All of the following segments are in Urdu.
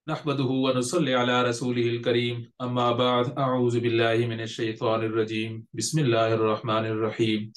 نحمده ونصلي على رسوله الكريم اما بعد اعوذ بالله من الشيطان الرجيم بسم الله الرحمن الرحيم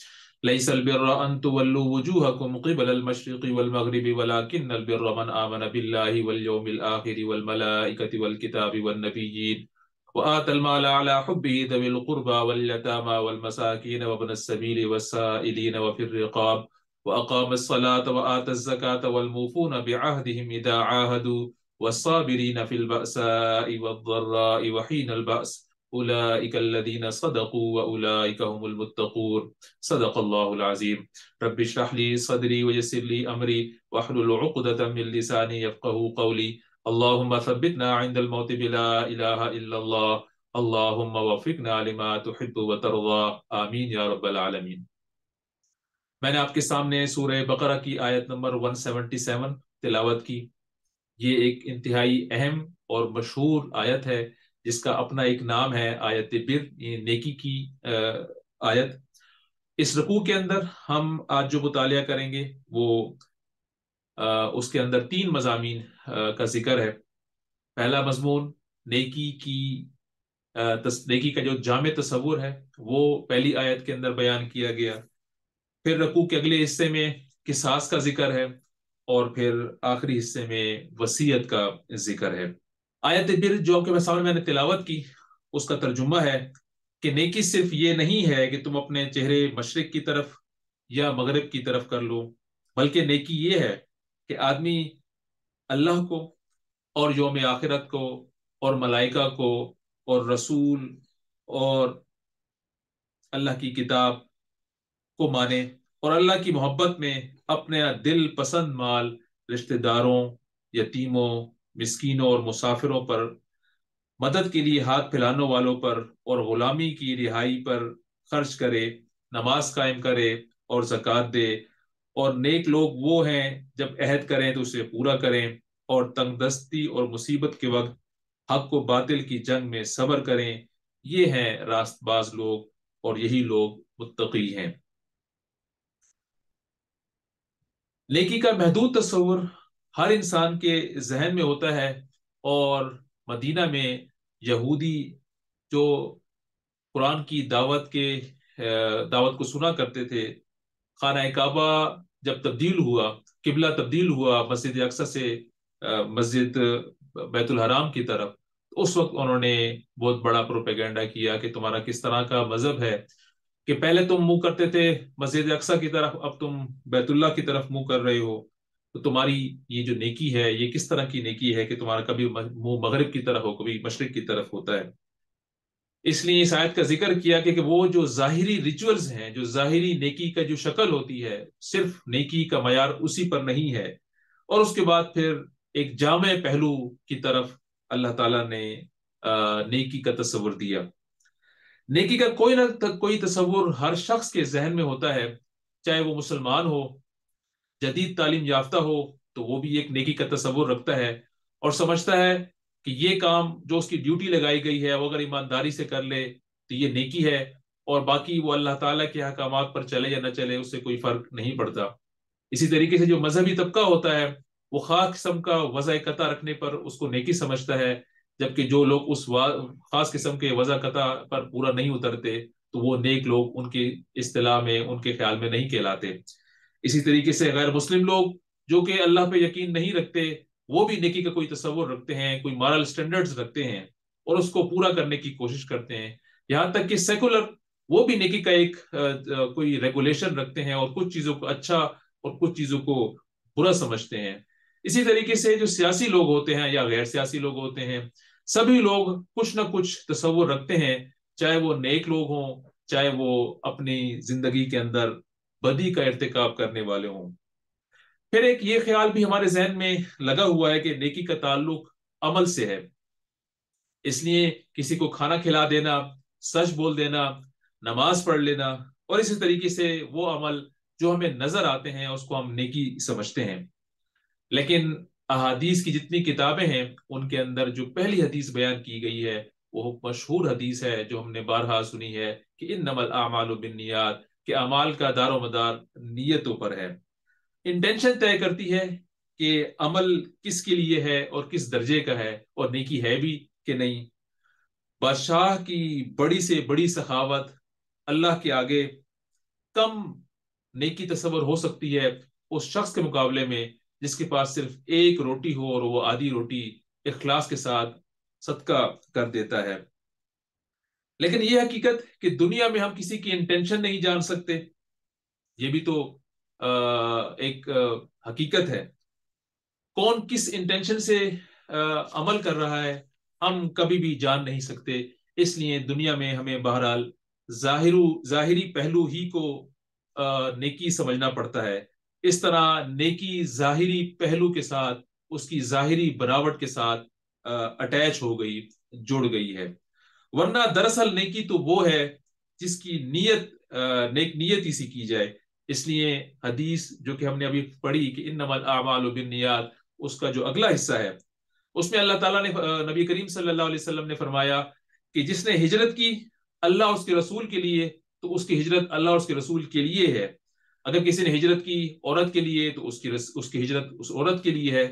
ليس البر ان تولوا وجوهكم قبل المشرق والمغرب ولكن البر من آمن بالله واليوم الآخر والملائكة والكتاب والنبيين وآتى المال على حبه ذوي القربى واليتامى والمساكين وابن السبيل والسائلين وفي الرقاب وأقام الصلاة وآتى الزكاة والموفون بعهدهم إذا عاهدوا والصابرين في البأساء والضراء وحين البأس أولئك الذين صدقوا وأولئك هم المتقون صدق الله العظيم رب اشرح لي صدري ويسر لي أمري واحلل عقدة من لساني يفقهوا قولي اللهم ثبتنا عند الموت بلا إله إلا الله اللهم وفقنا لما تحب وترضى آمین یا رب العالمین۔ میں نے آپ کے سامنے سورہ بقرہ کی آیت نمبر 177 تلاوت کی۔ یہ ایک انتہائی اہم اور مشہور آیت ہے جس کا اپنا ایک نام ہے آیت بر، نیکی کی آیت۔ اس رکوع کے اندر ہم آج جو مطالعہ کریں گے وہ اس کے اندر 3 مضامین کا ذکر ہے۔ پہلا مضمون نیکی کا جو جامع تصور ہے وہ پہلی آیت کے اندر بیان کیا گیا۔ پھر رکوع کے اگلے حصے میں قصاص کا ذکر ہے، اور پھر آخری حصے میں وصیت کا ذکر ہے۔ آیت بر جو کہ میں نے تلاوت کی، اس کا ترجمہ ہے کہ نیکی صرف یہ نہیں ہے کہ تم اپنے چہرے مشرق کی طرف یا مغرب کی طرف کر لو، بلکہ نیکی یہ ہے کہ آدمی اللہ کو اور یوم آخرت کو اور ملائکہ کو اور رسول اور اللہ کی کتاب کو مانے، اور اللہ کی محبت میں اپنے دل پسند مال رشتہ داروں، یتیموں، مسکینوں اور مسافروں پر، مدد کے لیے ہاتھ پھیلانے والوں پر اور غلامی کی رہائی پر خرچ کرے، نماز قائم کرے اور زکوٰۃ دے۔ اور نیک لوگ وہ ہیں جب عہد کریں تو اسے پورا کریں، اور تنگ دستی اور مصیبت کے وقت حق و باطل کی جنگ میں صبر کریں۔ یہ ہیں راست باز لوگ، اور یہی لوگ متقی ہیں۔ نیکی کا محدود تصور ہر انسان کے ذہن میں ہوتا ہے، اور مدینہ میں یہودی جو قرآن کی دعوت کو سنا کرتے تھے، خانہ کعبہ جب تبدیل ہوا، قبلہ تبدیل ہوا مسجد اقصی سے مسجد بیت الحرام کی طرف، اس وقت انہوں نے بہت بڑا پروپیگنڈا کیا کہ تمہارا کس طرح کا مذہب ہے کہ پہلے تم منہ کرتے تھے مسجد اقصی کی طرف، اب تم بیت اللہ کی طرف منہ کر رہے ہو، تو تمہاری یہ جو نیکی ہے یہ کس طرح کی نیکی ہے کہ تمہارا کبھی منہ مغرب کی طرف ہو، کبھی مشرق کی طرف ہوتا ہے۔ اس لیے اس آیت کا ذکر کیا کہ وہ جو ظاہری ریچولز ہیں، جو ظاہری نیکی کا جو شکل ہوتی ہے، صرف نیکی کا معیار اسی پر نہیں ہے۔ اور اس کے بعد پھر ایک جامع پہلو کی طرف اللہ تعالیٰ نے نیکی کا تصور دیا۔ نیکی کا کوئی نہ کوئی تصور ہر شخص کے ذہن میں ہوتا ہے، چاہے وہ مسلمان ہو، جدید تعلیم یافتہ ہو تو وہ بھی ایک نیکی کا تصور رکھتا ہے، اور سمجھتا ہے کہ یہ کام جو اس کی ڈیوٹی لگائی گئی ہے وہ اگر ایمانداری سے کر لے تو یہ نیکی ہے، اور باقی وہ اللہ تعالیٰ کے احکامات پر چلے یا نہ چلے اس سے کوئی فرق نہیں پڑتا۔ اسی طریقے سے جو مذہبی طبقہ ہوتا ہے وہ خاص قسم کا وضع قطع رکھنے پر اس کو نیکی سمجھتا ہے، جبکہ جو لوگ اس خاص قسم کے وضع قطع پر پورا نہیں اترتے تو وہ نیک لوگ ان کی اصطلاح میں، ان کے خیال میں نہیں کہلاتے۔ اسی طریقے سے غیر مسلم لوگ جو کہ اللہ پہ یقین نہیں رکھتے، وہ بھی نیکی کا کوئی تصور رکھتے ہیں، کوئی مارل سٹینڈرڈز رکھتے ہیں اور اس کو پورا کرنے کی کوشش کرتے ہیں۔ یہاں تک کہ سیکولر وہ بھی نیکی کا ایک کوئی ریگولیشن رکھتے ہیں، اور کچھ چیزوں کو اچھا اور کچھ چیزوں کو برا سمجھتے ہیں۔ اسی طریقے سے جو سیاسی لوگ ہوتے ہیں یا غیر سیاسی لوگ ہوتے ہیں، سبھی لوگ کچھ نہ کچھ تصور رکھتے ہیں، چاہے وہ نیک لوگ ہوں، چاہے وہ اپنی زندگی کے اندر بدی کا ارتکاب کرنے والے ہوں۔ پھر ایک یہ خیال بھی ہمارے ذہن میں لگا ہوا ہے کہ نیکی کا تعلق عمل سے ہے، اس لیے کسی کو کھانا کھلا دینا، سچ بول دینا، نماز پڑھ لینا، اور اسی طریقے سے وہ عمل جو ہمیں نظر آتے ہیں اس کو ہم نیکی سمجھتے ہیں۔ لیکن احادیث کی جتنی کتابیں ہیں ان کے اندر جو پہلی حدیث بیان کی گئی ہے وہ مشہور حدیث ہے جو ہم نے بارہا سنی ہے کہ انما الاعمال بالنیات، کہ اعمال کا دار و مدار نیتوں پر ہے۔ انٹینشن طے کرتی ہے کہ عمل کس کے لیے ہے اور کس درجے کا ہے اور نیکی ہے بھی کہ نہیں۔ بادشاہ کی بڑی سے بڑی سخاوت اللہ کے آگے کم نیکی تصور ہو سکتی ہے اس شخص کے مقابلے میں جس کے پاس صرف ایک روٹی ہو اور وہ آدھی روٹی اخلاص کے ساتھ صدقہ کر دیتا ہے۔ لیکن یہ حقیقت کہ دنیا میں ہم کسی کی انٹینشن نہیں جان سکتے، یہ بھی تو ایک حقیقت ہے۔ کون کس انٹینشن سے عمل کر رہا ہے ہم کبھی بھی جان نہیں سکتے، اس لیے دنیا میں ہمیں بہرحال ظاہری پہلو ہی کو نیکی سمجھنا پڑتا ہے۔ اس طرح نیکی ظاہری پہلو کے ساتھ اس کی ظاہری بناوٹ کے ساتھ اٹیچ ہو گئی، جڑ گئی ہے۔ ورنہ دراصل نیکی تو وہ ہے جس کی نیک نیت ہی سی کی جائے۔ اس لیے حدیث جو کہ ہم نے ابھی پڑھی کہ انما الاعمال بالنیات، اس کا جو اگلا حصہ ہے اس میں اللہ تعالیٰ نے نبی کریم صلی اللہ علیہ وسلم نے فرمایا کہ جس نے ہجرت کی اللہ اس کے رسول کے لیے تو اس کی ہجرت اللہ اور اس کے رسول کے لیے ہے۔ اگر کسی نے ہجرت کی عورت کے لیے تو اس کی ہجرت اس عورت کے لیے ہے،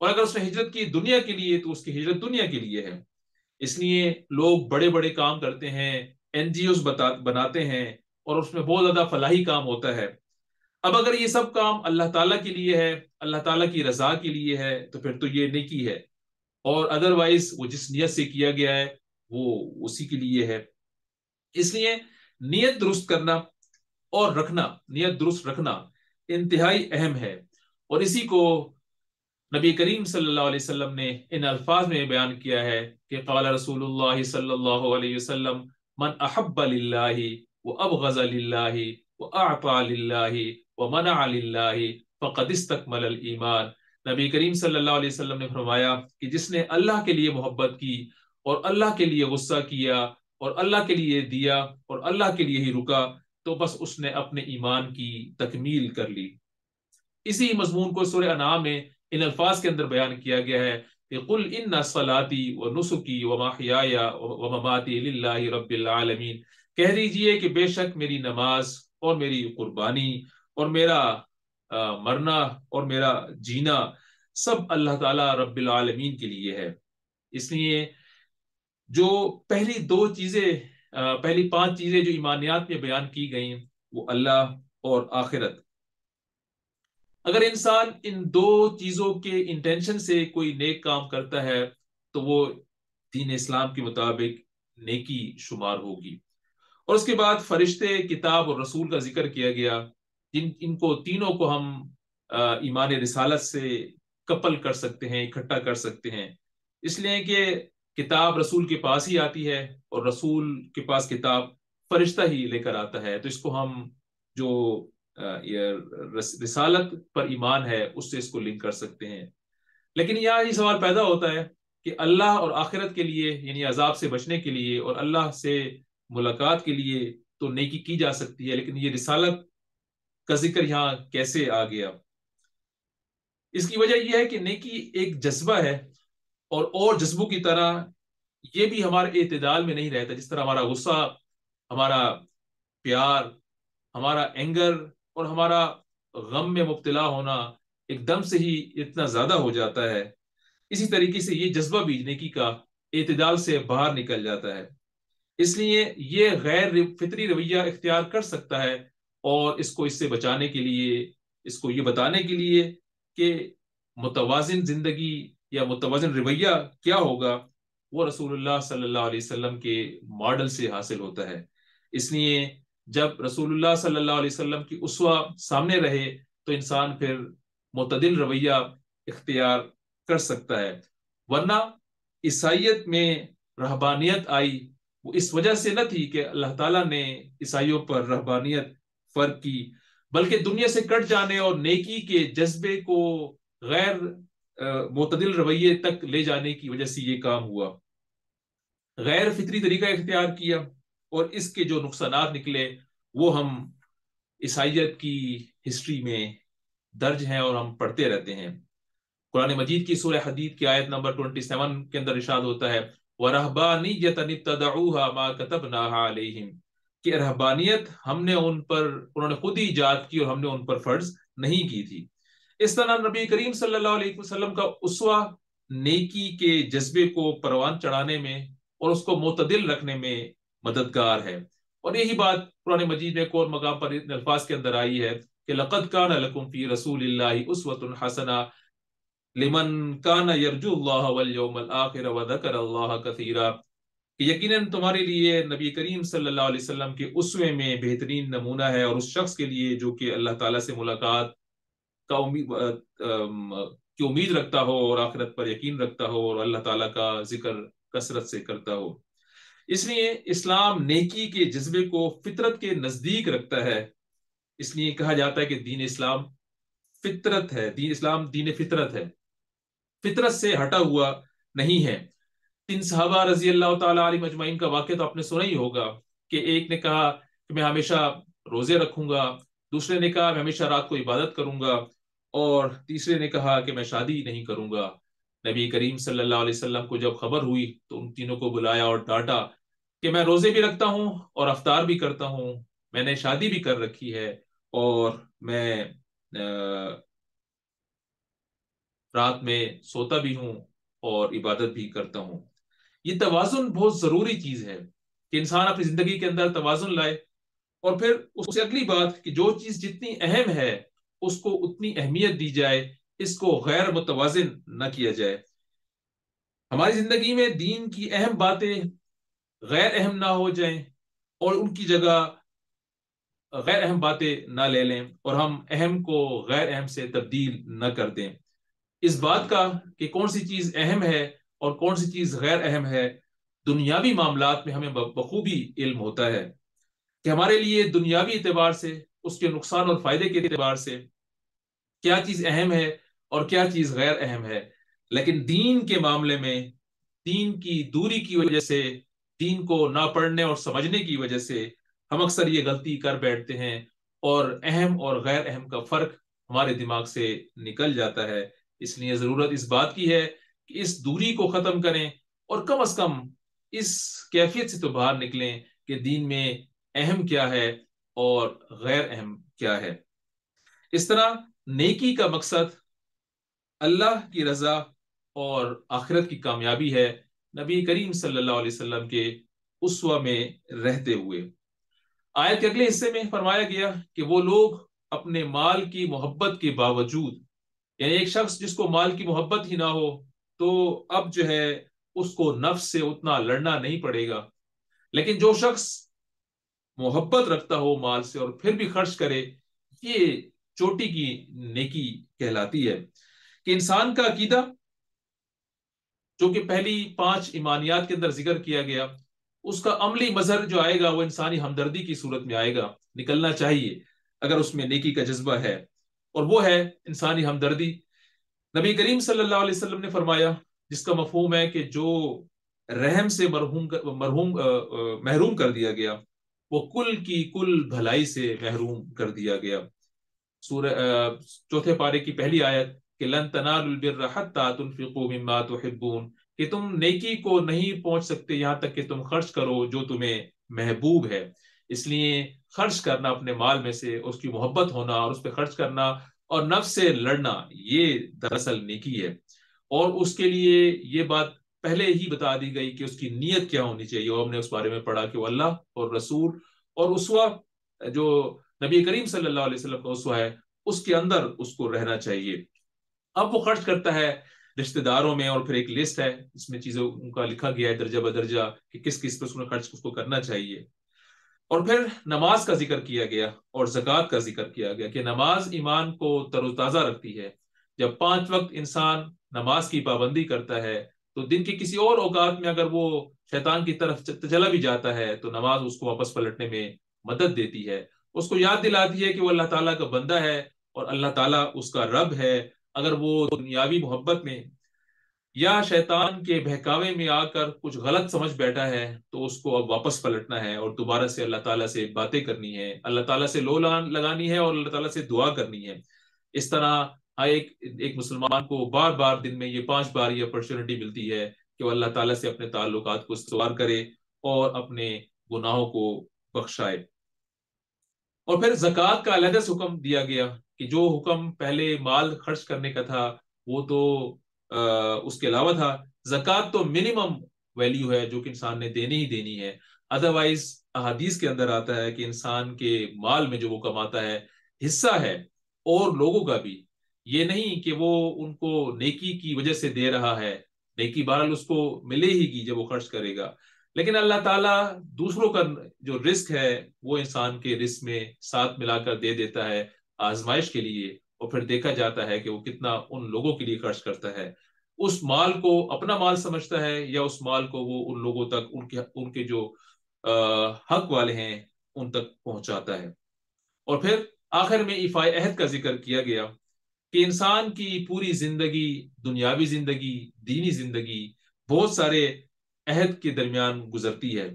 اور اگر اس نے ہجرت کی دنیا کے لیے تو اس کی ہجرت دنیا کے لیے ہے۔ اس لیے لوگ بڑے بڑے کام کرتے ہیں، این جی اوز بناتے ہیں اور اس میں بہت زیادہ فلاحی کام ہوتا ہے۔ اب اگر یہ سب کام اللہ تعالیٰ کے لیے ہے، اللہ تعالیٰ کی رضا کے لیے ہے تو پھر تو یہ نیکی ہے، اور ادروائز وہ جس نیت سے کیا گیا ہے وہ اسی کے لیے ہے۔ اس لیے نیت درست کرنا اور رکھنا، نیت درست رکھنا انتہائی اہم ہے، اور اسی کو نبی کریم صلی اللہ علیہ وسلم نے ان الفاظ میں بیان کیا ہے کہ قال رسول اللہ صلی اللہ علیہ وسلم من احب للہ وابغض للہ واعطى للہ ومنع للہ فقد استکمل الایمان۔ نبی کریم صلی اللہ علیہ وسلم نے فرمایا کہ جس نے اللہ کے لیے محبت کی اور اللہ کے لیے غصہ کیا اور اللہ کے لیے دیا اور اللہ کے لیے ہی رکا تو بس اس نے اپنے ایمان کی تکمیل کر لی۔ اسی مضمون کو سورہ انعام میں ان الفاظ کے اندر بیان کیا گیا ہے کہ قل ان صلاتی و نسکی و محیای و مماتی للہ رب العالمین، کہہ دیجئے کہ بے شک میری نماز اور میری قربانی اور میرا مرنا اور میرا جینا سب اللہ تعالی رب العالمین کے لیے ہے۔ اس لیے جو پہلی 5 چیزیں جو ایمانیات میں بیان کی گئیں وہ اللہ اور آخرت، اگر انسان ان 2 چیزوں کے انٹینشن سے کوئی نیک کام کرتا ہے تو وہ دین اسلام کے مطابق نیکی شمار ہوگی۔ اور اس کے بعد فرشتے، کتاب اور رسول کا ذکر کیا گیا، ان کو تینوں کو ہم ایمان رسالت سے کپل کر سکتے ہیں، اکٹھا کر سکتے ہیں، اس لیے کہ کتاب رسول کے پاس ہی آتی ہے اور رسول کے پاس کتاب فرشتہ ہی لے کر آتا ہے، تو اس کو ہم جو رسالت پر ایمان ہے اس سے اس کو لنک کر سکتے ہیں۔ لیکن یہاں یہ سوال پیدا ہوتا ہے کہ اللہ اور آخرت کے لیے، یعنی عذاب سے بچنے کے لیے اور اللہ سے ملاقات کے لیے تو نیکی کی جا سکتی ہے، لیکن یہ رسالت کا ذکر یہاں کیسے آ گیا؟ اس کی وجہ یہ ہے کہ نیکی ایک جذبہ ہے، اور جذبوں کی طرح یہ بھی ہمارے اعتدال میں نہیں رہتا۔ جس طرح ہمارا غصہ، ہمارا پیار، ہمارا اینگر اور ہمارا غم میں مبتلا ہونا ایک دم سے ہی اتنا زیادہ ہو جاتا ہے، اسی طریقے سے یہ جذبہ بھی نیکی کا اعتدال سے باہر نکل جاتا ہے۔ اس لیے یہ غیر فطری رویہ اختیار کر سکتا ہے، اور اس سے بچانے کے لیے، اس کو یہ بتانے کے لیے کہ متوازن زندگی یا متوازن رویہ کیا ہوگا، وہ رسول اللہ صلی اللہ علیہ وسلم کے ماڈل سے حاصل ہوتا ہے۔ اس لیے جب رسول اللہ صلی اللہ علیہ وسلم کی اسوہ سامنے رہے تو انسان پھر معتدل رویہ اختیار کر سکتا ہے۔ ورنہ عیسائیت میں رہبانیت آئی وہ اس وجہ سے نہ تھی کہ اللہ تعالیٰ نے عیسائیوں پر رہبانیت فرض کی، بلکہ دنیا سے کٹ جانے اور نیکی کے جذبے کو غیر معتدل رویے تک لے جانے کی وجہ سے یہ کام ہوا۔ غیر فطری طریقہ اختیار کیا، اور اس کے جو نقصانات نکلے وہ ہم عیسائیت کی ہسٹری میں درج ہیں اور ہم پڑھتے رہتے ہیں۔ قرآن مجید کی سورہ حدید کی آیت نمبر 27 کے اندر ارشاد ہوتا ہے وَرَهْبَانِيَّةً ابْتَدَعُوهَا مَا كَتَبْنَاهَا عَلَيْهِمْ، کہ رہبانیت انہوں نے خود ہی ایجاد کی اور ہم نے ان پر فرض نہیں کی تھی۔ اس طرح نبی کریم صلی اللہ علیہ وسلم کا اسوہ نیکی کے جذبے کو پروان چڑھانے میں اور اس کو معتدل رکھنے میں مددگار ہے۔ اور یہی بات قرآن مجید میں ایک اور مقام پر ان الفاظ کے اندر آئی ہے کہ لقد کان لکم فی رسول اللہ اسوۃ حسنہ لمن کان یرجو اللہ والیوم الآخر وذکر اللہ کثیرا، کہ یقیناً تمہارے لیے نبی کریم صلی اللہ علیہ وسلم کے اسوے میں بہترین نمونہ ہے، اور اس شخص کے لیے جو کہ اللہ تعالیٰ سے ملاقات کا کی امید رکھتا ہو اور آخرت پر یقین رکھتا ہو اور اللہ تعالیٰ کا ذکر کثرت سے کرتا ہو۔ اس لیے اسلام نیکی کے جذبے کو فطرت کے نزدیک رکھتا ہے۔ اس لیے کہا جاتا ہے کہ دین اسلام فطرت ہے، دین اسلام دین فطرت ہے، فطرت سے ہٹا ہوا نہیں ہے۔ 3 صحابہ رضی اللہ تعالیٰ علیہ مجمعین کا واقعہ تو آپ نے سنا ہی ہوگا کہ ایک نے کہا کہ میں ہمیشہ روزے رکھوں گا، دوسرے نے کہا میں ہمیشہ رات کو عبادت کروں گا، اور تیسرے نے کہا کہ میں شادی نہیں کروں گا۔ نبی کریم صلی اللہ علیہ وسلم کو جب خبر ہوئی تو ان تینوں کو بلایا اور ڈانٹا کہ میں روزے بھی رکھتا ہوں اور افطار بھی کرتا ہوں، میں نے شادی بھی کر رکھی ہے، اور میں رات میں سوتا بھی ہوں اور عبادت بھی کرتا ہوں۔ یہ توازن بہت ضروری چیز ہے کہ انسان اپنی زندگی کے اندر توازن لائے، اور پھر اس سے اگلی بات کہ جو چیز جتنی اہم ہے اس کو اتنی اہمیت دی جائے، اس کو غیر متوازن نہ کیا جائے۔ ہماری زندگی میں دین کی اہم باتیں غیر اہم نہ ہو جائیں اور ان کی جگہ غیر اہم باتیں نہ لے لیں، اور ہم اہم کو غیر اہم سے تبدیل نہ کر دیں۔ اس بات کا کہ کون سی چیز اہم ہے اور کون سی چیز غیر اہم ہے دنیاوی معاملات میں ہمیں بخوبی علم ہوتا ہے کہ ہمارے لیے دنیاوی اعتبار سے، اس کے نقصان اور فائدے کے اعتبار سے کیا چیز اہم ہے اور کیا چیز غیر اہم ہے۔ لیکن دین کے معاملے میں دین کی دوری کی وجہ سے، دین کو نہ پڑھنے اور سمجھنے کی وجہ سے ہم اکثر یہ غلطی کر بیٹھتے ہیں، اور اہم اور غیر اہم کا فرق ہمارے دماغ سے نکل جاتا ہے۔ اس لیے ضرورت اس بات کی ہے کہ اس دوری کو ختم کریں، اور کم از کم اس کیفیت سے تو باہر نکلیں کہ دین میں اہم کیا ہے اور غیر اہم کیا ہے۔ اس طرح نیکی کا مقصد اللہ کی رضا اور آخرت کی کامیابی ہے، نبی کریم صلی اللہ علیہ وسلم کے اسوہ میں رہتے ہوئے۔ آیت کے اگلے حصے میں فرمایا گیا کہ وہ لوگ اپنے مال کی محبت کے باوجود، یعنی ایک شخص جس کو مال کی محبت ہی نہ ہو تو اب جو ہے اس کو نفس سے اتنا لڑنا نہیں پڑے گا، لیکن جو شخص محبت رکھتا ہو مال سے اور پھر بھی خرچ کرے، یہ چوٹی کی نیکی کہلاتی ہے۔ کہ انسان کا عقیدہ جو کہ پہلی 5 ایمانیات کے اندر ذکر کیا گیا، اس کا عملی مظہر جو آئے گا وہ انسانی ہمدردی کی صورت میں آئے گا، نکلنا چاہیے اگر اس میں نیکی کا جذبہ ہے، اور وہ ہے انسانی ہمدردی۔ نبی کریم صلی اللہ علیہ وسلم نے فرمایا، جس کا مفہوم ہے کہ جو رحم سے محروم کر دیا گیا وہ کل کی کل بھلائی سے محروم کر دیا گیا۔ سورہ چوتھے پارے کی پہلی آیت کہ لن تنالوا البر حتى تنفقوا مما تحبون، کہ تم نیکی کو نہیں پہنچ سکتے یہاں تک کہ تم خرچ کرو جو تمہیں محبوب ہے۔ اس لیے خرچ کرنا اپنے مال میں سے، اس کی محبت ہونا اور اس پہ خرچ کرنا اور نفس سے لڑنا، یہ دراصل نیکی ہے۔ اور اس کے لیے یہ بات پہلے ہی بتا دی گئی کہ اس کی نیت کیا ہونی چاہیے، اور ہم نے اس بارے میں پڑھا کہ وہ اللہ اور رسول اور اسوہ جو نبی کریم صلی اللہ علیہ وسلم کا اسوہ ہے اس کے اندر اس کو رہنا چاہیے۔ اب وہ خرچ کرتا ہے رشتہ داروں میں، اور پھر ایک لسٹ ہے اس میں چیزوں کا لکھا گیا ہے درجہ بدرجہ کہ کس کس پر اس میں خرچ اس کو کرنا چاہیے۔ اور پھر نماز کا ذکر کیا گیا اور زکوٰۃ کا ذکر کیا گیا کہ نماز ایمان کو تر و تازہ رکھتی ہے۔ جب 5 وقت انسان نماز کی پابندی کرتا ہے تو دن کے کسی اور اوقات میں اگر وہ شیطان کی طرف چلا بھی جاتا ہے تو نماز اس کو واپس پلٹنے میں مدد دیتی ہے، اس کو یاد دلاتی ہے کہ وہ اللہ تعالیٰ کا بندہ ہے اور اللہ تعالیٰ اس کا رب ہے۔ اگر وہ دنیاوی محبت میں یا شیطان کے بہکاوے میں آ کر کچھ غلط سمجھ بیٹھا ہے تو اس کو اب واپس پلٹنا ہے اور دوبارہ سے اللہ تعالیٰ سے باتیں کرنی ہے، اللہ تعالیٰ سے لو لگانی ہے اور اللہ تعالیٰ سے دعا کرنی ہے۔ اس طرح ایک مسلمان کو بار بار دن میں یہ 5 بار یہ اپرچونٹی ملتی ہے کہ وہ اللہ تعالیٰ سے اپنے تعلقات کو استوار کرے اور اپنے گناہوں کو بخشائے۔ اور پھر زکوٰۃ کا علیحدہ سے حکم دیا گیا کہ جو حکم پہلے مال خرچ کرنے کا تھا وہ تو اس کے علاوہ تھا، زکوٰۃ تو منیمم ویلیو ہے جو کہ انسان نے دینی ہی دینی ہے۔ ادروائز احادیث کے اندر آتا ہے کہ انسان کے مال میں جو وہ کماتا ہے حصہ ہے اور لوگوں کا بھی، یہ نہیں کہ وہ ان کو نیکی کی وجہ سے دے رہا ہے، نیکی بہرحال اس کو ملے ہی گی جب وہ خرچ کرے گا، لیکن اللہ تعالیٰ دوسروں کا جو رزق ہے وہ انسان کے رزق میں ساتھ ملا کر دے دیتا ہے آزمائش کے لیے، اور پھر دیکھا جاتا ہے کہ وہ کتنا ان لوگوں کے لیے خرچ کرتا ہے، اس مال کو اپنا مال سمجھتا ہے یا اس مال کو وہ ان لوگوں تک ان کے جو حق والے ہیں ان تک پہنچاتا ہے۔ اور پھر آخر میں ایفائے عہد کا ذکر کیا گیا کہ انسان کی پوری زندگی، دنیاوی زندگی، دینی زندگی، بہت سارے عہد کے درمیان گزرتی ہے،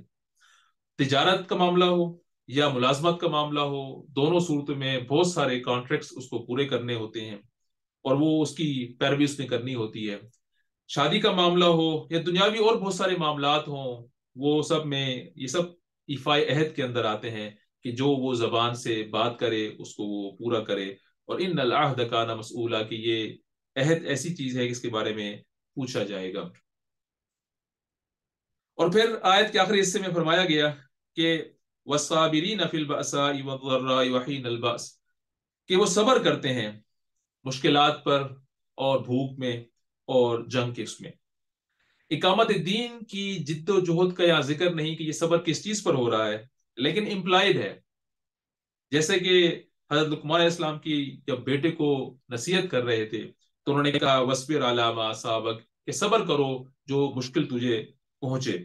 تجارت کا معاملہ ہو یا ملازمت کا معاملہ ہو، دونوں صورتوں میں بہت سارے کانٹریکٹس اس کو پورے کرنے ہوتے ہیں اور وہ اس کی پیروی اس نے کرنی ہوتی ہے۔ شادی کا معاملہ ہو یا دنیاوی اور بہت سارے معاملات ہوں، وہ سب میں یہ سب ایفائے عہد کے اندر آتے ہیں کہ جو وہ زبان سے بات کرے اس کو وہ پورا کرے، اور ان العہد کان مسئولا، کہ یہ عہد ایسی چیز ہے کہ اس کے بارے میں پوچھا جائے گا۔ اور پھر آیت کے آخری حصے میں فرمایا گیا کہ والصابرین فی البأساء والضراء وحین البأس، کہ وہ صبر کرتے ہیں مشکلات پر اور بھوک میں اور جنگ کے اس میں۔ اقامت دین کی جد و جہد کا یہاں ذکر نہیں کہ یہ صبر کس چیز پر ہو رہا ہے، لیکن امپلائڈ ہے، جیسے کہ حضرت لقمان علیہ السلام کی جب بیٹے کو نصیحت کر رہے تھے تو انہوں نے کہا وَاصْبِرْ عَلَىٰ مَا أَصَابَكَ، کہ صبر کرو جو مشکل تجھے پہنچے۔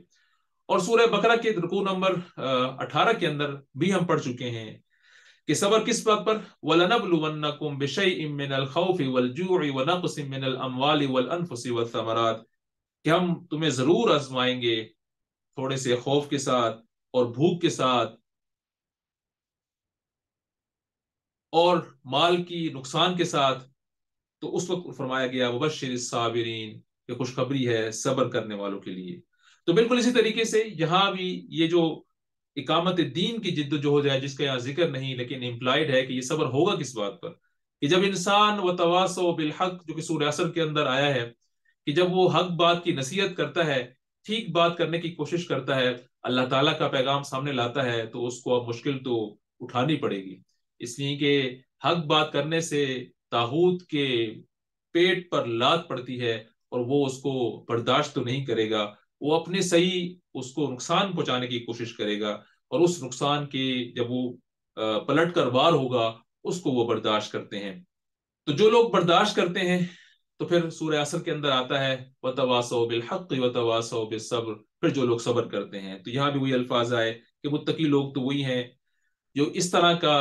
اور سورہ بقرہ کے رکوع نمبر 18 کے اندر بھی ہم پڑھ چکے ہیں کہ صبر کس بات پر، وَلَنَبْلُوَنَّكُمْ بِشَيْءٍ مِّنَ الْخَوْفِ وَالْجُوعِ وَنَقْصٍ مِّنَ الْأَمْوَالِ وَالْأَنفُسِ وَالثَّمَرَاتِ، کہ ہم تمہیں ضرور آزمائیں گے تھوڑے سے خوف کے ساتھ اور بھوک کے ساتھ اور مال کی نقصان کے ساتھ۔ تو اس وقت فرمایا گیا وبشر الصابرین، کہ خوشخبری ہے صبر کرنے والوں کے لیے۔ تو بالکل اسی طریقے سے یہاں بھی یہ جو اقامت دین کی جد و جہد ہے جس کا یہاں ذکر نہیں لیکن امپلائڈ ہے کہ یہ صبر ہوگا کس بات پر، کہ جب انسان وتواصوا بالحق جو کہ سورہ عصر کے اندر آیا ہے کہ جب وہ حق بات کی نصیحت کرتا ہے، ٹھیک بات کرنے کی کوشش کرتا ہے، اللہ تعالیٰ کا پیغام سامنے لاتا ہے، تو اس کو اب مشکل تو اٹھانی پڑے گی، اس لیے کہ حق بات کرنے سے طاغوت کے پیٹ پر لات پڑتی ہے اور وہ اس کو برداشت تو نہیں کرے گا، وہ اپنے صحیح اس کو نقصان پہنچانے کی کوشش کرے گا، اور اس نقصان کے جب وہ پلٹ کر وار ہوگا اس کو وہ برداشت کرتے ہیں۔ تو جو لوگ برداشت کرتے ہیں تو پھر سورہ عصر کے اندر آتا ہے وَتَوَاصَوْا بِالْحَقِّ وَتَوَاصَوْا بِالصَّبْرِ، پھر جو لوگ صبر کرتے ہیں، تو یہاں بھی وہی الفاظ آئے کہ متقی لوگ تو وہی ہیں جو اس طرح کا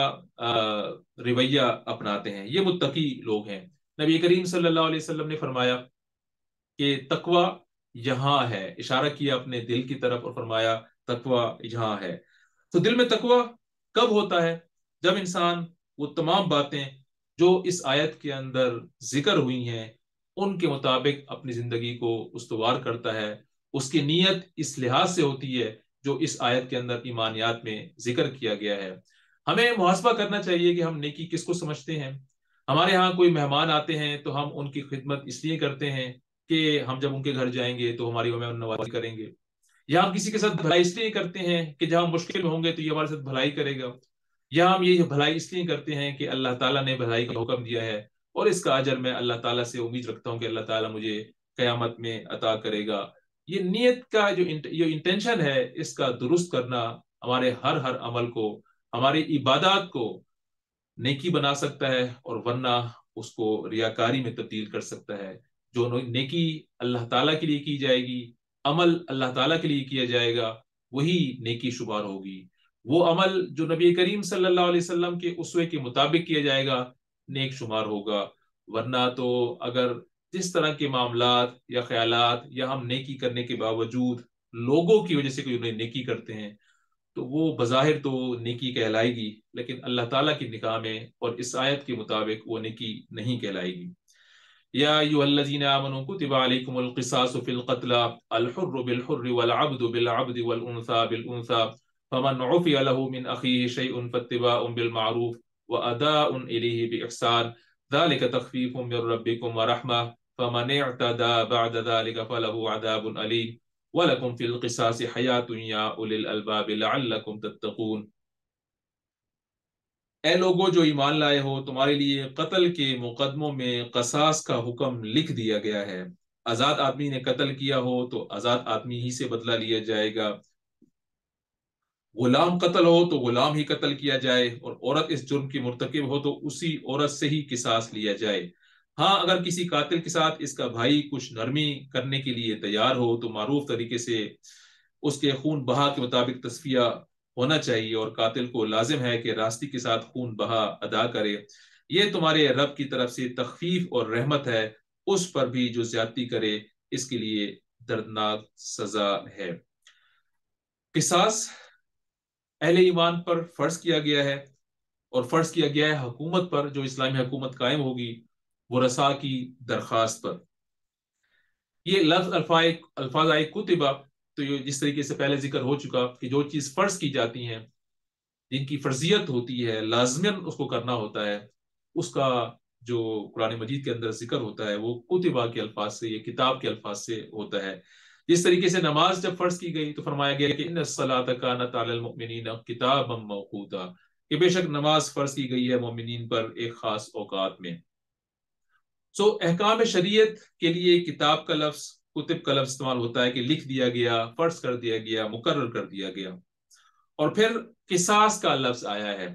رویہ اپناتے ہیں، یہ متقی لوگ ہیں۔ نبی کریم صلی اللہ علیہ وسلم نے فرمایا کہ تقوی یہاں ہے، اشارہ کیا اپنے دل کی طرف اور فرمایا تقوی یہاں ہے۔ تو دل میں تقوی کب ہوتا ہے؟ جب انسان وہ تمام باتیں جو اس آیت کے اندر ذکر ہوئی ہیں ان کے مطابق اپنی زندگی کو استوار کرتا ہے، اس کی نیت اس لحاظ سے ہوتی ہے جو اس آیت کے اندر ایمانیات میں ذکر کیا گیا ہے۔ ہمیں محاسبہ کرنا چاہیے کہ ہم نیکی کس کو سمجھتے ہیں۔ ہمارے ہاں کوئی مہمان آتے ہیں تو ہم ان کی خدمت اس لیے کرتے ہیں کہ ہم جب ان کے گھر جائیں گے تو ہماری مہمان نوازی کریں گے، یا ہم کسی کے ساتھ بھلائی اس لیے کرتے ہیں کہ جب ہم مشکل میں ہوں گے تو یہ ہمارے ساتھ بھلائی کرے گا، یا ہم یہ بھلائی اس لیے کرتے ہیں کہ اللہ تعالیٰ نے بھلائی کا حکم دیا ہے اور اس کا اجر میں اللہ تعالیٰ سے امید رکھتا ہوں کہ اللہ تعالیٰ مجھے قیامت میں عطا کرے گا۔ یہ نیت کا جو انٹینشن ہے اس کا درست کرنا ہمارے ہر عمل کو، ہماری عبادات کو نیکی بنا سکتا ہے، اور ورنہ اس کو ریاکاری میں تبدیل کر سکتا ہے۔ جو نیکی اللہ تعالیٰ کے لیے کی جائے گی، عمل اللہ تعالیٰ کے لیے کیا جائے گا، وہی نیکی شمار ہوگی۔ وہ عمل جو نبی کریم صلی اللہ علیہ وسلم کے اسوے کے مطابق کیا جائے گا نیک شمار ہوگا، ورنہ تو اگر جس طرح کے معاملات یا خیالات یا ہم نیکی کرنے کے باوجود لوگوں کی وجہ سے کوئی انہیں نیکی کرتے ہیں تو وہ بظاہر تو نیکی کہلائے گی لیکن اللہ تعالیٰ کی نگاہ میں اور اس آیت کے مطابق وہ نیکی نہیں کہلائے گی۔ یا ایھا الذین آمنوا کتب علیکم القصاص فی القتلی الحر بالحر والعبد بالعبد والانثى بالانثى فمن عفی لہ من اخیہ شیء فاتباع بالمعروف واداء الیہ باحسان ذلک تخفیف من ربکم ورحمہ فمن اعتدى بعد ذلك فله عذاب علیم وَلَكُمْ فِي الْقِصَاصِ حَيَاةٌ يَا أُولِي الْأَلْبَابِ لَعَلَّكُمْ تَتَّقُونَ۔ اے لوگو جو ایمان لائے ہو، تمہارے لیے قتل کے مقدموں میں قصاص کا حکم لکھ دیا گیا ہے۔ آزاد آدمی نے قتل کیا ہو تو آزاد آدمی ہی سے بدلہ لیا جائے گا، غلام قتل ہو تو غلام ہی قتل کیا جائے، اور عورت اس جرم کی مرتکب ہو تو اسی عورت سے ہی قصاص لیا جائے۔ ہاں اگر کسی قاتل کے ساتھ اس کا بھائی کچھ نرمی کرنے کے لیے تیار ہو تو معروف طریقے سے اس کے خون بہا کے مطابق تصفیہ ہونا چاہیے، اور قاتل کو لازم ہے کہ راستی کے ساتھ خون بہا ادا کرے۔ یہ تمہارے رب کی طرف سے تخفیف اور رحمت ہے، اس پر بھی جو زیادتی کرے اس کے لیے دردناک سزا ہے۔ قصاص اہل ایمان پر فرض کیا گیا ہے، اور فرض کیا گیا ہے حکومت پر، جو اسلامی حکومت قائم ہوگی ورثاء کی درخواست پر۔ یہ لفظ الفاظ آئے کتبہ، تو یہ جس طریقے سے پہلے ذکر ہو چکا کہ جو چیز فرض کی جاتی ہیں، جن کی فرضیت ہوتی ہے، لازماً اس کو کرنا ہوتا ہے، اس کا جو قرآن مجید کے اندر ذکر ہوتا ہے وہ کتبہ کے الفاظ سے، یہ کتاب کے الفاظ سے ہوتا ہے۔ جس طریقے سے نماز جب فرض کی گئی تو فرمایا گیا کہ ان الصلاۃ کانت علی المؤمنین کتابا موقوتا، کہ بے شک نماز فرض کی گئی ہے مومنین پر ایک خاص اوقات میں۔ احکام شریعت کے لیے کتاب کا لفظ، کتب کا لفظ استعمال ہوتا ہے کہ لکھ دیا گیا، فرض کر دیا گیا، مقرر کر دیا گیا۔ اور پھر قصاص کا لفظ آیا ہے۔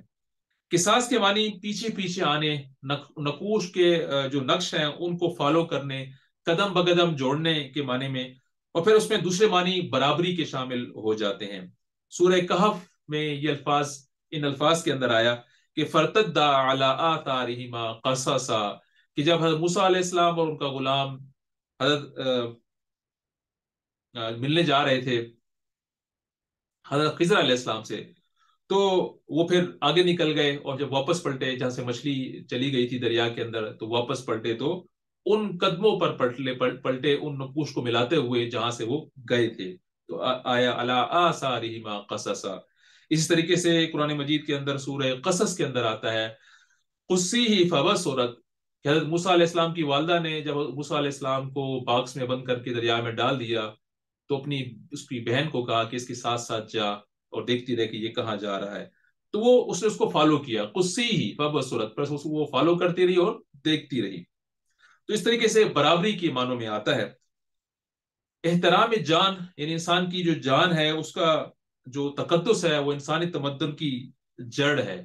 قصاص کے معنی پیچھے پیچھے آنے، نقوش کے جو نقش ہیں ان کو فالو کرنے، قدم بقدم جوڑنے کے معنی میں، اور پھر اس میں دوسرے معنی برابری کے شامل ہو جاتے ہیں۔ سورہ کہف میں یہ الفاظ ان الفاظ کے اندر آیا کہ فرتدا علی آثارہما قصصا، کہ جب حضرت موسیٰ علیہ السلام اور ان کا غلام حضرت ملنے جا رہے تھے حضرت خضر علیہ السلام سے، تو وہ پھر آگے نکل گئے، اور جب واپس پلٹے جہاں سے مچھلی چلی گئی تھی دریا کے اندر، تو واپس پلٹے تو ان قدموں پر پلٹے ان نقوش کو ملاتے ہوئے جہاں سے وہ گئے تھے، تو آیا علی آثارہما قصصا۔ اسی طریقے سے قرآن مجید کے اندر سورہ قصص کے اندر آتا ہے قصیہ فبصرت، کہ حضرت موسیٰ علیہ السلام کی والدہ نے جب موسیٰ علیہ السلام کو باکس میں بند کر کے دریا میں ڈال دیا تو اس کی بہن کو کہا کہ اس کے ساتھ ساتھ جا اور دیکھتی رہے کہ یہ کہاں جا رہا ہے، تو اس نے اس کو فالو کیا، قصیہ فبصرت، پر وہ فالو کرتی رہی اور دیکھتی رہی۔ تو اس طریقے سے برابری کے معنوں میں آتا ہے۔ احترام جان، یعنی انسان کی جو جان ہے اس کا جو تقدس ہے وہ انسانی تمدن کی جڑ ہے۔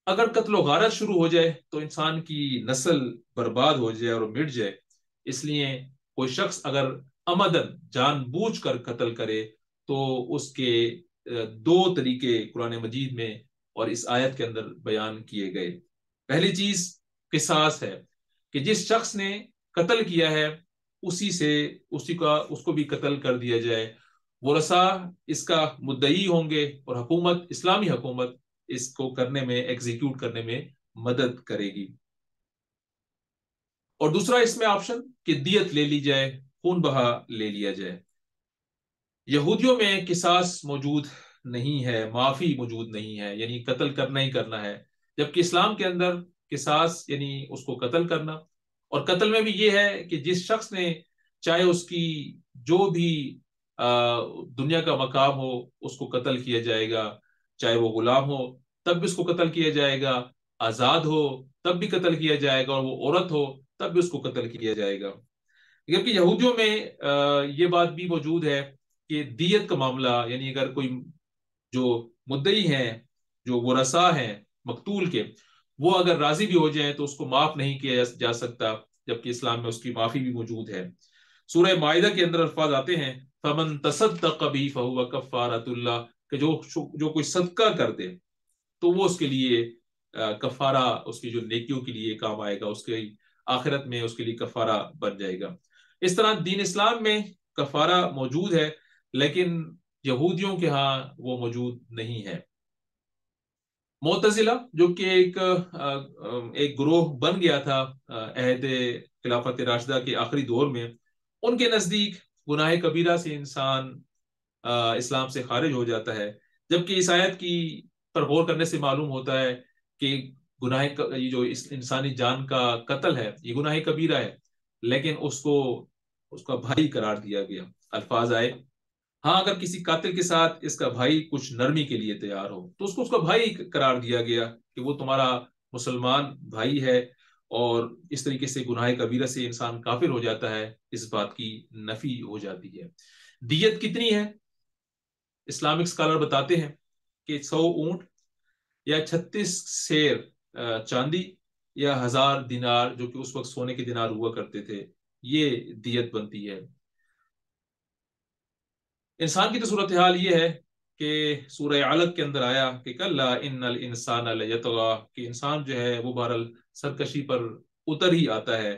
اگر قتل و غارت شروع ہو جائے تو انسان کی نسل برباد ہو جائے اور مٹ جائے۔ اس لیے کوئی شخص اگر عمدن جان بوجھ کر قتل کرے تو اس کے دو طریقے قرآن مجید میں اور اس آیت کے اندر بیان کیے گئے۔ پہلی چیز قصاص ہے کہ جس شخص نے قتل کیا ہے اس کو بھی قتل کر دیا جائے۔ ورثاء اس کا مدعی ہوں گے، اور حکومت، اسلامی حکومت اس کو کرنے میں، ایگزیکیوٹ کرنے میں مدد کرے گی۔ اور دوسرا اس میں آپشن کہ دیت لے لی جائے، خون بہا لے لیا جائے۔ یہودیوں میں قصاص موجود نہیں ہے، معافی موجود نہیں ہے، یعنی قتل کرنا ہی کرنا ہے، جبکہ اسلام کے اندر قصاص یعنی اس کو قتل کرنا، اور قتل میں بھی یہ ہے کہ جس شخص نے چاہے اس کی جو بھی دنیا کا مقام ہو اس کو قتل کیا جائے گا، چاہے وہ غلام ہو تب بھی اس کو قتل کیا جائے گا، آزاد ہو تب بھی قتل کیا جائے گا، اور وہ عورت ہو تب بھی اس کو قتل کیا جائے گا۔ جبکہ یہودیوں میں یہ بات بھی موجود ہے کہ دیت کا معاملہ، یعنی اگر کوئی جو مدعی ہیں، جو ورثاء ہیں مقتول کے، وہ اگر راضی بھی ہو جائیں تو اس کو معاف نہیں کیا جا سکتا، جبکہ اسلام میں اس کی معافی بھی موجود ہے۔ سورہ مائدہ کے اندر الفاظ آتے ہیں فَمَن تَصَدَّقَ بِهِ فَهُوَ كَفَّارَةٌ اللَّهِ، کہ جو کوئی صدقہ کر دے تو وہ اس کے لیے کفارہ، اس کی جو نیکیوں کے لیے کام آئے گا، اس کے آخرت میں اس کے لیے کفارہ بن جائے گا۔ اس طرح دین اسلام میں کفارہ موجود ہے، لیکن یہودیوں کے ہاں وہ موجود نہیں ہے۔ معتزلہ جو کہ ایک گروہ بن گیا تھا عہد خلافت راشدہ کے آخری دور میں، ان کے نزدیک گناہ کبیرہ سے انسان اسلام سے خارج ہو جاتا ہے، جبکہ اس آیت کی پر غور کرنے سے معلوم ہوتا ہے کہ گناہ یہ جو انسانی جان کا قتل ہے یہ گناہ کبیرہ ہے، لیکن اس کا بھائی قرار دیا گیا۔ الفاظ آئے ہاں اگر کسی قاتل کے ساتھ اس کا بھائی کچھ نرمی کے لیے تیار ہو تو اس کا بھائی قرار دیا گیا کہ وہ تمہارا مسلمان بھائی ہے، اور اس طریقے سے گناہ کبیرہ سے انسان کافر ہو جاتا ہے، اس بات کی نفی ہو جاتی ہے۔ دیت کتنی ہے؟ اسلامک اسکالر بتاتے ہیں کہ 100 اونٹ یا 36 سیر چاندی یا 1000 دینار، جو کہ اس وقت سونے کے دینار ہوا کرتے تھے، یہ دیت بنتی ہے۔ انسان کی تو صورتحال یہ ہے کہ سورہ علق کے اندر آیا کہ کلا ان الانسان لیطغی، کہ انسان جو ہے وہ بہرحال سرکشی پر اتر ہی آتا ہے،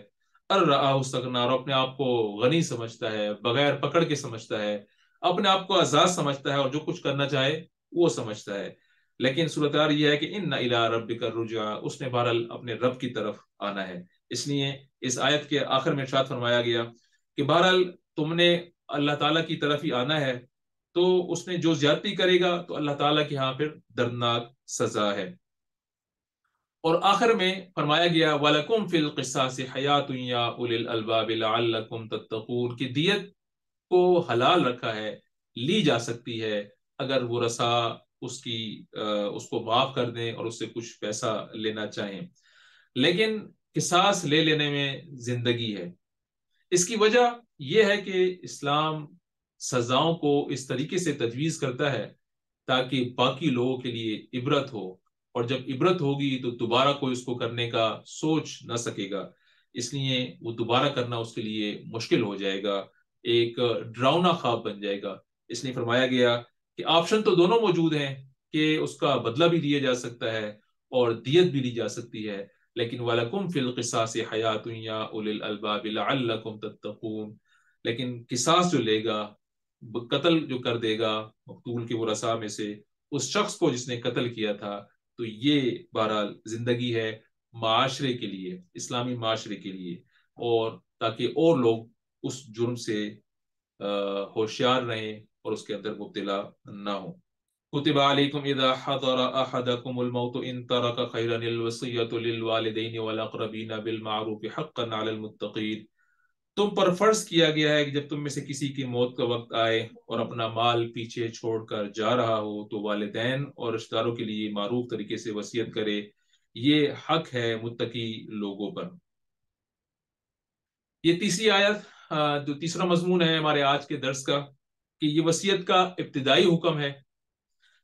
ارآہ استغنی، اور اپنے آپ کو غنی سمجھتا ہے، بغیر پکڑ کے سمجھتا ہے، اپنے آپ کو آزاد سمجھتا ہے، اور جو کچھ کرنا چاہے وہ سمجھتا ہے۔ لیکن صورتحال یہ ہے کہ ان الی ربک الرجع، اس نے بہرحال اپنے رب کی طرف آنا ہے۔ اس لیے اس آیت کے آخر میں ارشاد فرمایا گیا کہ بہرحال تم نے اللہ تعالیٰ کی طرف ہی آنا ہے، تو اس نے جو زیادتی کرے گا تو اللہ تعالیٰ کے ہاں پھر دردناک سزا ہے۔ اور آخر میں فرمایا گیا وَلَكُمْ فِي الْقِصَاصِ حَيَاةٌ يَا أُولِي الْأَلْبَابِ لَعَلَّكُمْ تَتَّقُونَ، کی دیت کو حلال رکھا ہے، لی جا سکتی ہے اگر وہ رسا اس کو معاف کر دیں اور اس سے کچھ پیسہ لینا چاہیں، لیکن قصاص لے لینے میں زندگی ہے۔ اس کی وجہ یہ ہے کہ اسلام سزاؤں کو اس طریقے سے تجویز کرتا ہے تاکہ باقی لوگوں کے لیے عبرت ہو، اور جب عبرت ہوگی تو دوبارہ کوئی اس کو کرنے کا سوچ نہ سکے گا، اس لیے وہ دوبارہ کرنا اس کے لیے مشکل ہو جائے گا، ایک ڈراؤنا خواب بن جائے گا۔ اس لیے فرمایا گیا کہ آپشن تو دونوں موجود ہیں کہ اس کا بدلہ بھی لیا جا سکتا ہے اور دیت بھی لی جا سکتی ہے، لیکن وَلَكُمْ فِي الْقِصَاصِ حَيَاةٌ يَا أُولِي الْأَلْبَابِ لَعَلَّكُمْ تَتَّقُونَ، لیکن قصاص جو لے گا، قتل جو کر دے گا مقتول کے ورثاء میں سے اس شخص کو جس نے قتل کیا تھا، تو یہ بہرحال زندگی ہے معاشرے کے لیے، اسلامی معاشرے کے لیے، اور تاکہ اور لوگ اس جرم سے ہوشیار رہیں اور اس کے اندر مبتلا نہ ہوں۔ کتب علیکم اذا حضر احدکم الموت ان ترک خیرا الوصیۃ للوالدین والاقربین بالمعروف حقا علی المتقین، تم پر فرض کیا گیا ہے کہ جب تم میں سے کسی کی موت کا وقت آئے اور اپنا مال پیچھے چھوڑ کر جا رہا ہو تو والدین اور رشتہ داروں کے لیے معروف طریقے سے وصیت کرے، یہ حق ہے متقی لوگوں پر۔ یہ تیسری آیت جو تیسرا مضمون ہے ہمارے آج کے درس کا، کہ یہ وصیت کا ابتدائی حکم ہے،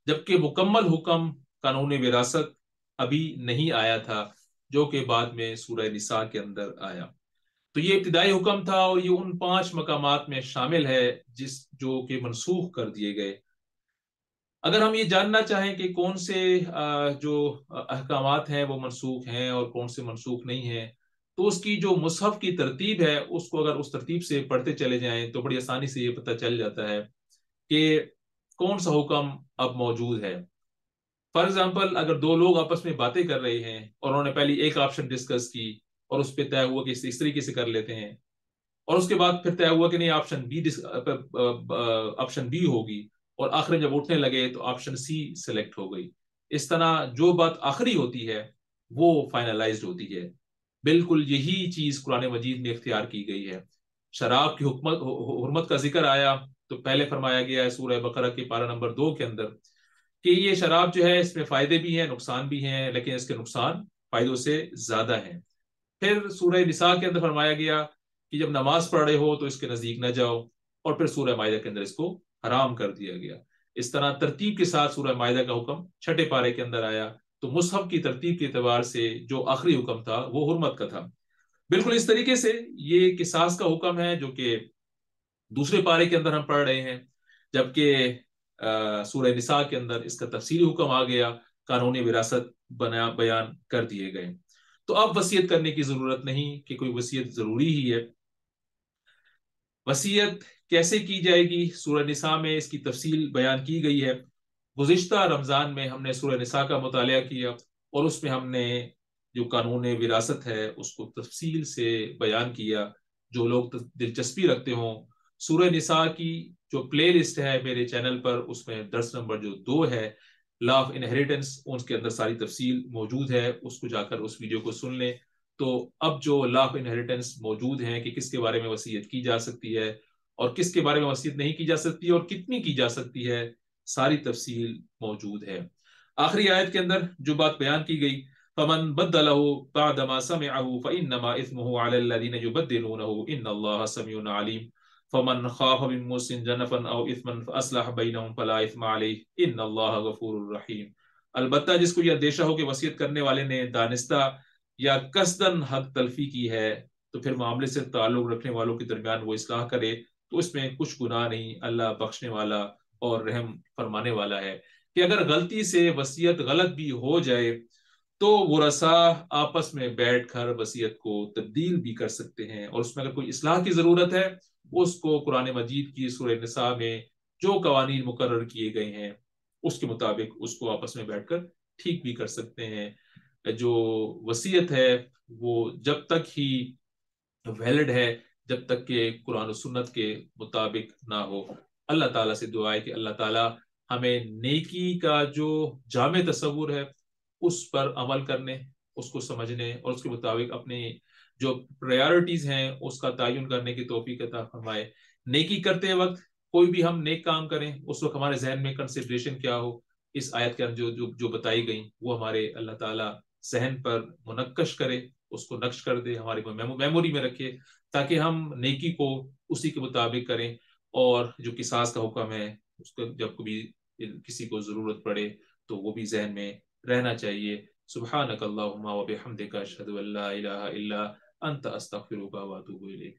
جبکہ مکمل حکم قانون وراثت ابھی نہیں آیا تھا، جو کہ بعد میں سورہ نساء کے اندر آیا۔ تو یہ ابتدائی حکم تھا اور یہ ان 5 مقامات میں شامل ہے جو کہ منسوخ کر دیے گئے۔ اگر ہم یہ جاننا چاہیں کہ کون سے جو احکامات ہیں وہ منسوخ ہیں اور کون سے منسوخ نہیں ہیں، تو اس کی جو مصحف کی ترتیب ہے اس کو اگر اس ترتیب سے پڑھتے چلے جائیں تو بڑی آسانی سے یہ پتہ چل جاتا ہے کہ کون سا حکم اب موجود ہے۔ فار ایگزامپل اگر 2 لوگ آپس میں باتیں کر رہے ہیں اور انہوں نے پہلی ایک آپشن ڈسکس کی اور اس پہ طے ہوا کہ اس طریقے سے کر لیتے ہیں، اور اس کے بعد پھر طے ہوا کہ نہیں آپشن بی ہوگی، اور آخر میں جب اٹھنے لگے تو آپشن سی سلیکٹ ہو گئی، اس طرح جو بات آخری ہوتی ہے وہ فائنلائزڈ ہوتی ہے۔ بالکل یہی چیز قرآن مجید میں اختیار کی گئی ہے۔ شراب کی حرمت کا ذکر آیا تو پہلے فرمایا گیا ہے سورہ بقرہ کے پارہ نمبر 2 کے اندر کہ یہ شراب جو ہے اس میں فائدے بھی ہیں نقصان بھی ہیں، لیکن اس کے نقصان فائدوں سے زیادہ ہیں۔ پھر سورہ نساء کے اندر فرمایا گیا کہ جب نماز پڑھ رہے ہو تو اس کے نزدیک نہ جاؤ، اور پھر سورہ مائدہ کے اندر اس کو حرام کر دیا گیا۔ اس طرح ترتیب کے ساتھ سورہ مائدہ کا حکم 6 پارے کے اندر آیا، تو مصحف کی ترتیب کے اعتبار سے جو آخری حکم تھا وہ حرمت کا تھا۔ بالکل اس طریقے سے یہ قصاص کا حکم ہے جو کہ دوسرے پارے کے اندر ہم پڑھ رہے ہیں، جبکہ سورہ نساء کے اندر اس کا تفصیلی حکم آ گیا، قانون وراثت بیان کر دیے گئے۔ تو اب وصیت کرنے کی ضرورت نہیں کہ کوئی وصیت ضروری ہی ہے۔ وصیت کیسے کی جائے گی؟ سورہ نساء میں اس کی تفصیل بیان کی گئی ہے۔ گزشتہ رمضان میں ہم نے سورہ نساء کا مطالعہ کیا اور اس میں ہم نے جو قانون وراثت ہے اس کو تفصیل سے بیان کیا۔ جو لوگ دلچسپی رکھتے ہوں، سورہ نساء کی جو پلے لسٹ ہے میرے چینل پر، اس میں درس نمبر جو 2 ہے لا آف انہیریٹنس، اس کے اندر ساری تفصیل موجود ہے، اس کو جا کر اس ویڈیو کو سن لیں۔ تو اب جو لا آف انہیریٹنس موجود ہیں کہ کس کے بارے میں وصیت کی جا سکتی ہے اور کس کے بارے میں وصیت نہیں کی جا سکتی اور کتنی کی جا سکتی ہے، ساری تفصیل موجود ہے۔ آخری آیت کے اندر جو بات بیان کی گئی، فمن بدله بعد ما سمعه فانما اثمه على الذين يبدلونه ان الله سميع عليم فمن خاف من موص جنفا او اثما فاصلح بينهم فلا اثم عليه ان الله غفور رحيم۔ البتہ جس کو یہ اندیشہ ہو کہ وصیت کرنے والے نے دانستہ یا قصدن حق تلفی کی ہے، تو پھر معاملے سے تعلق رکھنے والوں کے درمیان وہ اصلاح کرے، تو اس میں کچھ گناہ نہیں، اللہ بخشنے والا اور رحم فرمانے والا ہے۔ کہ اگر غلطی سے وصیت غلط بھی ہو جائے تو ورثاء آپس میں بیٹھ کر وصیت کو تبدیل بھی کر سکتے ہیں، اور اس میں اگر کوئی اصلاح کی ضرورت ہے، اس کو قرآن مجید کی سورہ نساء میں جو قوانین مقرر کیے گئے ہیں اس کے مطابق اس کو آپس میں بیٹھ کر ٹھیک بھی کر سکتے ہیں۔ جو وصیت ہے وہ جب تک ہی ویلڈ ہے جب تک کہ قرآن و سنت کے مطابق نہ ہو۔ اللہ تعالیٰ سے دعا ہے کہ اللہ تعالیٰ ہمیں نیکی کا جو جامع تصور ہے اس پر عمل کرنے، اس کو سمجھنے اور اس کے مطابق اپنی جو پریارٹیز ہیں اس کا تعین کرنے کی توفیق عطا فرمائے۔ نیکی کرتے وقت کوئی بھی ہم نیک کام کریں، اس وقت ہمارے ذہن میں کنسیڈریشن کیا ہو، اس آیت کے اندر جو بتائی گئی وہ ہمارے اللہ تعالیٰ ذہن پر منقش کرے، اس کو نقش کر دے، ہماری میموری میں رکھے، تاکہ ہم نیکی کو اسی کے مطابق کریں، اور جو قصاص کا حکم ہے اس کو جب کبھی کسی کو ضرورت پڑے تو وہ بھی ذہن میں رہنا چاہیے۔ سبحانک اللہم و بحمدک اشہد ان لا الہ الا انت استغفرک و اتوب الیک۔